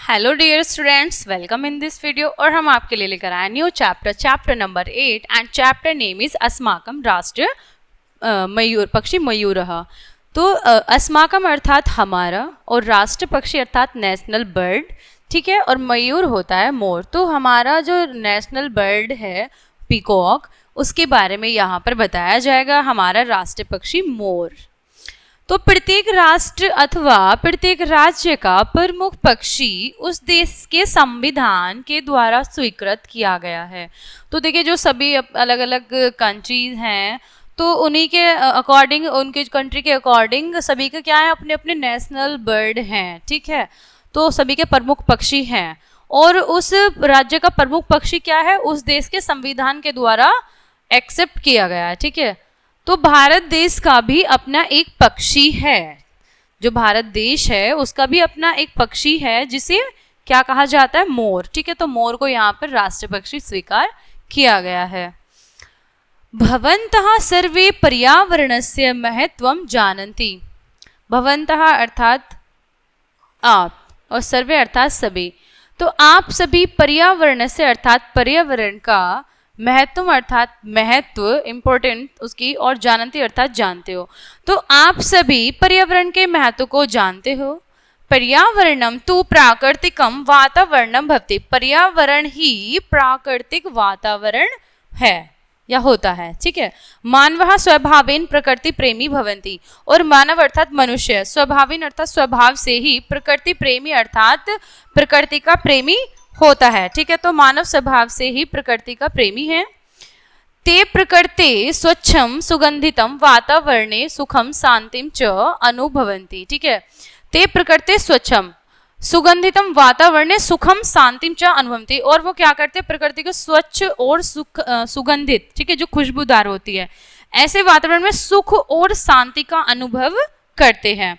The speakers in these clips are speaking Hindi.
Hello dear students, welcome in this video. और हम आपके लिए लेकर आए new chapter number 8 and chapter name is अस्माकम राष्ट्र मयूर पक्षी मयूरः। तो अस्माकम अर्थात हमारा और राष्ट्र पक्षी अर्थात नेशनल बर्ड, ठीक है। और मयूर होता है मोर। तो हमारा जो नेशनल बर्ड है पीकॉक, उसके बारे में यहाँ पर बताया जाएगा। हमारा राष्ट्र पक्षी मोर। तो प्रत्येक राष्ट्र अथवा प्रत्येक राज्य का प्रमुख पक्षी उस देश के संविधान के द्वारा स्वीकृत किया गया है। तो देखिए, जो सभी अलग अलग कंट्रीज हैं, तो उन्हीं के अकॉर्डिंग, उनके कंट्री के अकॉर्डिंग सभी के क्या है, अपने अपने नेशनल बर्ड हैं, ठीक है। तो सभी के प्रमुख पक्षी हैं और उस राज्य का प्रमुख पक्षी क्या है, उस देश के संविधान के द्वारा एक्सेप्ट किया गया है, ठीक है। तो भारत देश का भी अपना एक पक्षी है। जो भारत देश है उसका भी अपना एक पक्षी है जिसे क्या कहा जाता है, मोर, ठीक है। तो मोर को यहाँ पर राष्ट्र पक्षी स्वीकार किया गया है। भवन्तः सर्वे पर्यावरणस्य महत्वं जानन्ति। भवन्तः अर्थात आप और सर्वे अर्थात सभी। तो आप सभी पर्यावरण से अर्थात पर्यावरण का महत्व अर्थात महत्व इंपॉर्टेंट उसकी, और जानती अर्थात जानते हो। तो आप सभी पर्यावरण के महत्व को जानते हो। पर्यावरणम तु प्राकृतिकम वातावरणम भवति। पर्यावरण ही प्राकृतिक वातावरण है या होता है, ठीक है। मानवः स्वभावेन प्रकृति प्रेमी भवन्ति। और मानव अर्थात मनुष्य स्वभावेन अर्थात स्वभाव से ही प्रकृति प्रेमी अर्थात प्रकृति का प्रेमी होता है, ठीक है। तो मानव स्वभाव से ही प्रकृति का प्रेमी है। ते प्रकृते स्वच्छम सुगंधितम वातावरणे सुखम शांतिम च अनुभवन्ति, ठीक है। ते प्रकृते स्वच्छम सुगंधितम वातावरणे सुखम शांतिम च अनुभवन्ति। और वो क्या करते हैं, प्रकृति को स्वच्छ और सुगंधित, ठीक है, जो खुशबूदार होती है, ऐसे वातावरण में सुख और शांति का अनुभव करते हैं।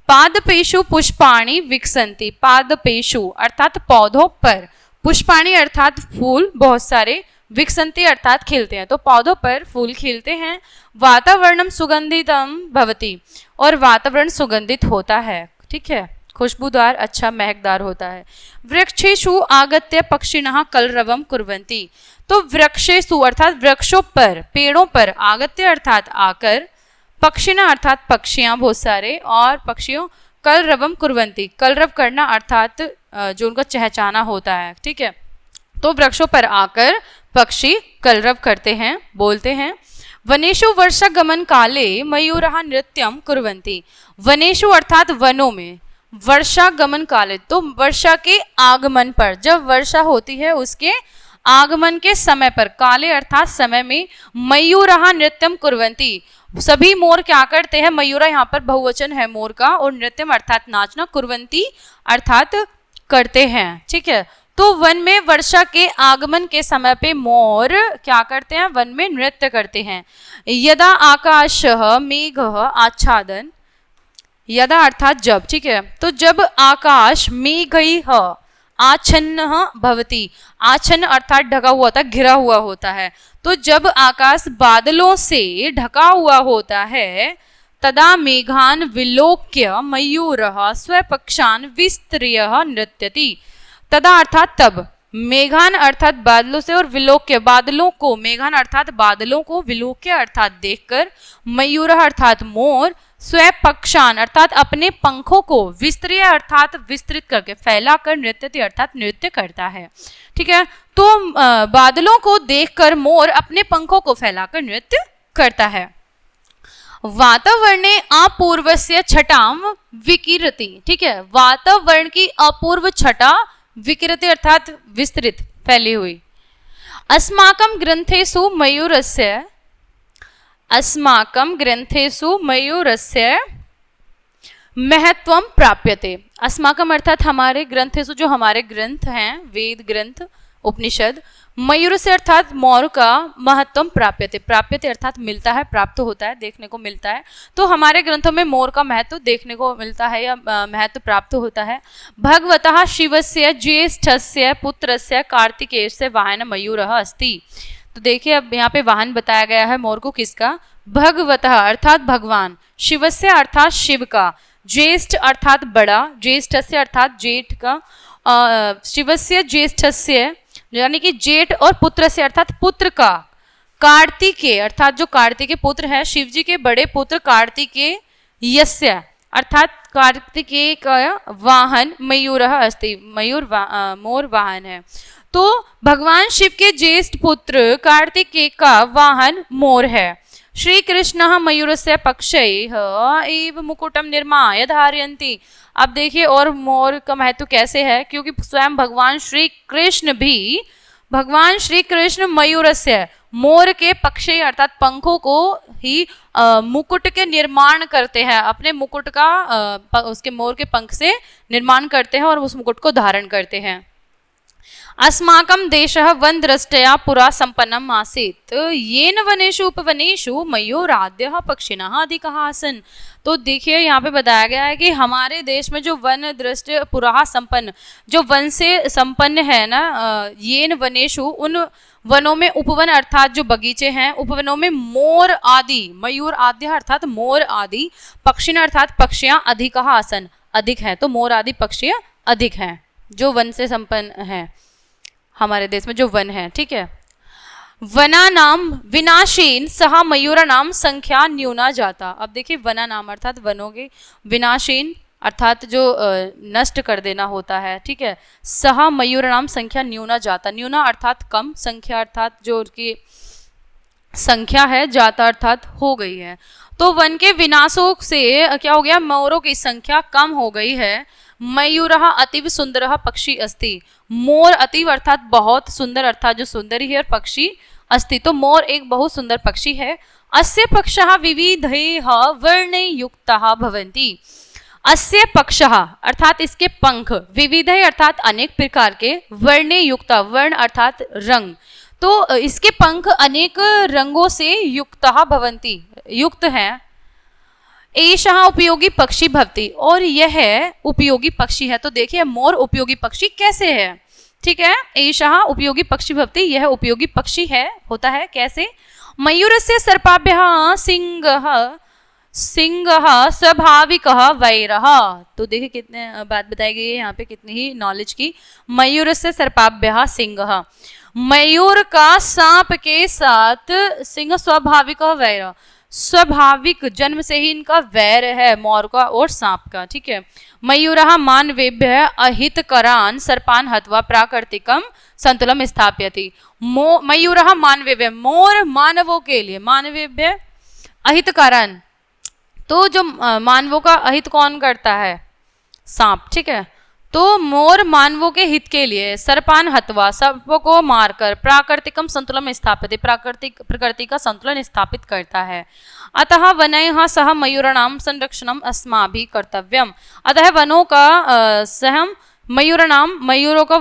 पादपेषु पुष्पाणि विकसन्ति। पादपेषु अर्थात पौधों पर, पुष्पाणि अर्थात फूल बहुत सारे, विकसन्ति अर्थात खिलते हैं, तो पौधों पर फूल खिलते हैं। वातावरणम सुगंधितम भवति। और वातावरण सुगंधित होता है, ठीक है, खुशबूदार, अच्छा महकदार होता है। वृक्षेषु आगत्य पक्षिणः कलरवम कुर्वन्ति। तो वृक्षेषु अर्थात वृक्षों पर, पेड़ों पर, आगत्य अर्थात आकर, पक्षिणः अर्थात पक्षियां बहुत सारे, और पक्षियों कलरवम कुर्वन्ति, कलरव करना अर्थात जो उनका चहचहाना होता है, ठीक है। तो वृक्षों पर आकर पक्षी कलरव करते हैं, बोलते हैं। वनेषु वर्षागमन काले मयूरः नृत्यं कुर्वन्ति। वनेषु अर्थात वनों में, वर्षागमन काले तो वर्षा के आगमन पर, जब वर्षा होती है उसके आगमन के समय पर, काले अर्थात समय में, मयूरः नृत्यं कुर्वन्ति, सभी मोर क्या करते हैं, मयूरा यहाँ पर बहुवचन है मोर का, और नृत्यम अर्थात नाचना, कुर्वन्ति अर्थात करते हैं, ठीक है। तो वन में वर्षा के आगमन के समय पे मोर क्या करते हैं, वन में नृत्य करते हैं। यदा आकाशः मेघः आच्छादन। यदा अर्थात जब, ठीक है। तो जब आकाश मेघैः आच्छन्न भवति। आच्छन्न अर्थात ढका हुआ होता है, घिरा हुआ होता है। तो जब आकाश बादलों से ढका हुआ होता है, तदा मेघान विलोक्य मयूरः स्वपक्षान विस्तृय नृत्यति। तदा अर्थात तब, मेघान अर्थात बादलों से, और विलोक्य बादलों को, मेघान अर्थात बादलों को, विलोक्य अर्थात देखकर, मयूरः अर्थात मोर, स्वपक्षान अर्थात अपने पंखों को, विस्तृय अर्थात विस्तृत करके, फैलाकर, नृत्यति अर्थात नृत्य करता है, ठीक है। तो बादलों को देखकर मोर अपने पंखों को फैलाकर नृत्य करता है। वातावरणे अपूर्वस्य छटाम विकिरति, ठीक है। वातावरण की अपूर्व छटा, विकिरति अर्थात विस्तृत, फैली हुई। अस्माकं ग्रंथेषु मयूरस्य, अस्माकं ग्रंथेषु मयूरस्य महत्वं प्राप्यते। अस्माकम अर्थात हमारे, ग्रंथेषु जो हमारे ग्रंथ हैं, वेद ग्रंथ, उपनिषद, मयूर से अर्थात मोर का महत्वम प्राप्यते। प्राप्यते अर्थात मिलता है, प्राप्त होता है, देखने को मिलता है। तो हमारे ग्रंथों में मोर का महत्व देखने को मिलता है या महत्व प्राप्त होता है। भगवतः शिवस्य ज्येष्ठस्य पुत्रस्य कार्तिकेयस्य वाहन मयूरः अस्ति। तो देखिए, अब यहाँ पे वाहन बताया गया है मोर को, किसका, भगवतः अर्थात भगवान, शिवस्य अर्थात शिव का, ज्येष्ठ अर्थात बड़ा, ज्येष्ठस्य अर्थात जेठ का, शिवस्य ज्येष्ठस्य यानी कि जेठ और पुत्र से अर्थात पुत्र का, कार्तिकेय अर्थात जो कार्तिकेय पुत्र है, शिव जी के बड़े पुत्र कार्तिकेय यस्य अर्थात कार्तिकेय का वाहन मयूरः अस्ति, मयूर मोर वाहन है। तो भगवान शिव के ज्येष्ठ पुत्र कार्तिकेय का वाहन मोर है। श्री कृष्ण मयूरस्य पक्षैः एव मुकुटम निर्माय धारयन्ति। अब देखिए और मोर का महत्व कैसे है, क्योंकि स्वयं भगवान श्री कृष्ण मयूरस्य मोर के पक्षे अर्थात पंखों को ही मुकुट के निर्माण करते हैं, अपने मुकुट का उसके मोर के पंख से निर्माण करते हैं और उस मुकुट को धारण करते हैं। अस्माकं देशः वन दृष्टया पुरा संपन्नम् आसीत् येन वनेषु उपवनेषु मयूराद्यः पक्षिणः अधिकाः आसन्। तो देखिए यहाँ पे बताया गया है कि हमारे देश में जो वन दृष्ट पुरा संपन्न, जो वन से संपन्न है ना, येन वनेषु उन वनों में, उपवन अर्थात जो बगीचे हैं, उपवनों में मोर आदि, मयूर आद्य अर्थात मोर आदि, पक्षिण अर्थात पक्षियां अधिकाः आसन् अधिक हैं, तो मोर आदि पक्षियां अधिक हैं जो वन से संपन्न हैं हमारे देश में जो वन है। ठीक है, वना नाम विनाशीन सह मयूरा नाम संख्या न्यूना जाता। अब देखिए वना नाम अर्थात वनों के, विनाशीन अर्थात जो नष्ट कर देना होता है। ठीक है, सह मयूर नाम संख्या न्यूना जाता, न्यूना अर्थात कम, संख्या अर्थात जो उनकी संख्या है, जाता अर्थात हो गई है। तो वन के विनाशों से क्या हो गया, मोरों की संख्या कम हो गई है। मयूरः अतीव सुंदरः पक्षी अस्ति, मोर अतीव अर्थात बहुत, सुंदर अर्थात जो सुंदर ही है, पक्षी अस्ति तो मोर एक बहुत सुंदर पक्षी है। अस्य पक्षः विविधैः वर्णयुक्तः भवन्ति। अस्य पक्षः अर्थात इसके पंख, विविधैः अर्थात अनेक प्रकार के, वर्णयुक्त वर्ण अर्थात रंग, तो इसके पंख अनेक रंगों से युक्तः भवन्ति, युक्त हैं। एषः उपयोगी पक्षी भवति, और यह उपयोगी पक्षी है। तो देखिए मोर उपयोगी पक्षी कैसे है। ठीक है, एषः उपयोगी पक्षी भवति, यह उपयोगी पक्षी है, होता है कैसे। मयूरस्य सर्पाभ्यः सिंहः स्वाभाविकः वैरः। तो देखिए कितने बात बताई गई है यहाँ पे, कितनी ही नॉलेज की। मयूरस्य सर्पाभ्यः सिंहः, मयूर का सांप के साथ सिंह स्वाभाविकः वैरः, स्वाभाविक जन्म से ही इनका वैर है, मोर का और सांप का। ठीक है, मयूरः मानवेभ्यः अहितकरान् सर्पान् हत्वा प्राकृतिकं संतुलनं स्थापयति। मयूरः मानवेभ्यः, मोर मानवों के लिए, मानवेभ्यः अहितकरान्, तो जो मानवों का अहित कौन करता है, सांप। ठीक है, तो मोर मानवों के हित के लिए, सर्पान हत्वा सर्पों को मारकर, प्राकृतिकम संतुलन स्थापित, प्रकृति का संतुलन स्थापित करता है। अतः वनैः सह मयूराणां संरक्षणम् अस्माभिः कर्तव्यम्। अतः वनों का सहम मयूराणां, मयूरों का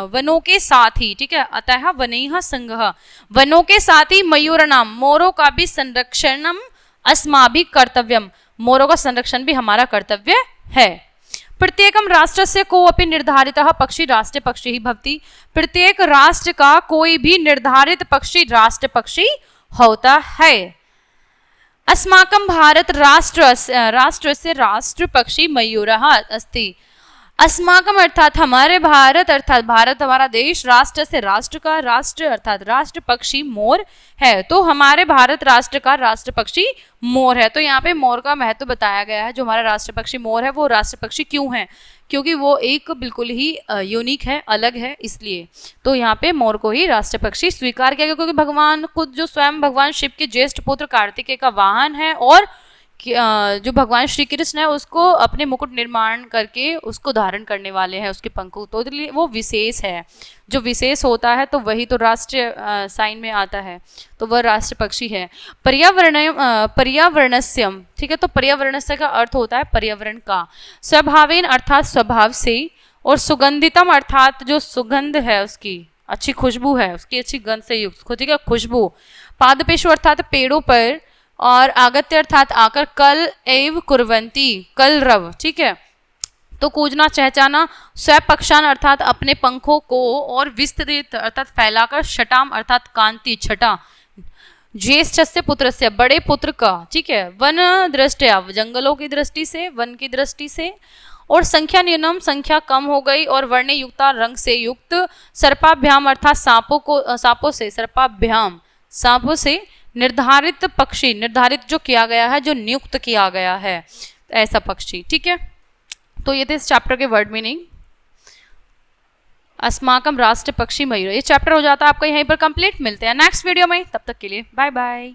वनों के साथ ही। ठीक है, अतः वनैः संगः, वनों के साथ ही मयूराणां, मोरों का भी संरक्षणम अस्माभिः कर्तव्यम, मोरों का संरक्षण भी हमारा कर्तव्य है। प्रत्येकम राष्ट्रस्य कोऽपि निर्धारितः पक्षी राष्ट्रीय पक्षी ही भवति। प्रत्येक राष्ट्र का कोई भी निर्धारित पक्षी राष्ट्र पक्षी होता है। अस्माकं भारत राष्ट्रस्य राष्ट्र पक्षी मयूरः अस्ति। अस्माकम अर्थात हमारे भारत, अर्थात भारत हमारा देश, राष्ट्र से राष्ट्र का, राष्ट्र अर्थात राष्ट्र पक्षी मोर है, तो हमारे भारत राष्ट्र का राष्ट्र पक्षी मोर है। तो यहाँ पे मोर का महत्व बताया गया है। जो हमारा राष्ट्र पक्षी मोर है वो राष्ट्र पक्षी क्यों है, क्योंकि वो एक बिल्कुल ही यूनिक है, अलग है, इसलिए तो यहाँ पे मोर को ही राष्ट्र पक्षी स्वीकार किया गया, क्योंकि भगवान खुद, जो स्वयं भगवान शिव के ज्येष्ठ पुत्र कार्तिकेय का वाहन है, और जो भगवान श्री कृष्ण है उसको अपने मुकुट निर्माण करके उसको धारण करने वाले हैं, उसके पंखों, तो वो विशेष है। जो विशेष होता है तो वही तो राष्ट्र साइन में आता है, तो वह राष्ट्र पक्षी है। पर्यावरणस्यम, ठीक है, तो पर्यावरणस्य का अर्थ होता है पर्यावरण का, स्वभावेन अर्थात स्वभाव से, और सुगंधितम अर्थात जो सुगंध है उसकी अच्छी खुशबू है, उसकी अच्छी गंध से युक्त, ठीक है, खुशबू। पादपेशु अर्थात पेड़ों पर, और आगत्य अर्थात आकर, कल एव कुर्वन्ति कलरव, ठीक है, तो कूजना चहचाना, स्वपक्षान अर्थात अपने पंखों को, और विस्तृत अर्थात फैलाकर, शटाम अर्थात कांति छटा, ज्येष्ठस्य पुत्रस्य, बड़े पुत्र का, ठीक है, वन दृष्टया, जंगलों की दृष्टि से, वन की दृष्टि से, और संख्या न्यूनम, संख्या कम हो गई, और वर्ण युक्ता, रंग से युक्त, सर्पाभ्याम अर्थात सांपों से, सर्पाभ्याम सांपों से, निर्धारित पक्षी, निर्धारित जो किया गया है, जो नियुक्त किया गया है, ऐसा पक्षी, ठीक है। तो ये थे इस चैप्टर के वर्ड मीनिंग। अस्माकम राष्ट्र पक्षी मयूर, ये चैप्टर हो जाता है आपका यहीं पर कंप्लीट। मिलते हैं नेक्स्ट वीडियो में, तब तक के लिए बाय बाय।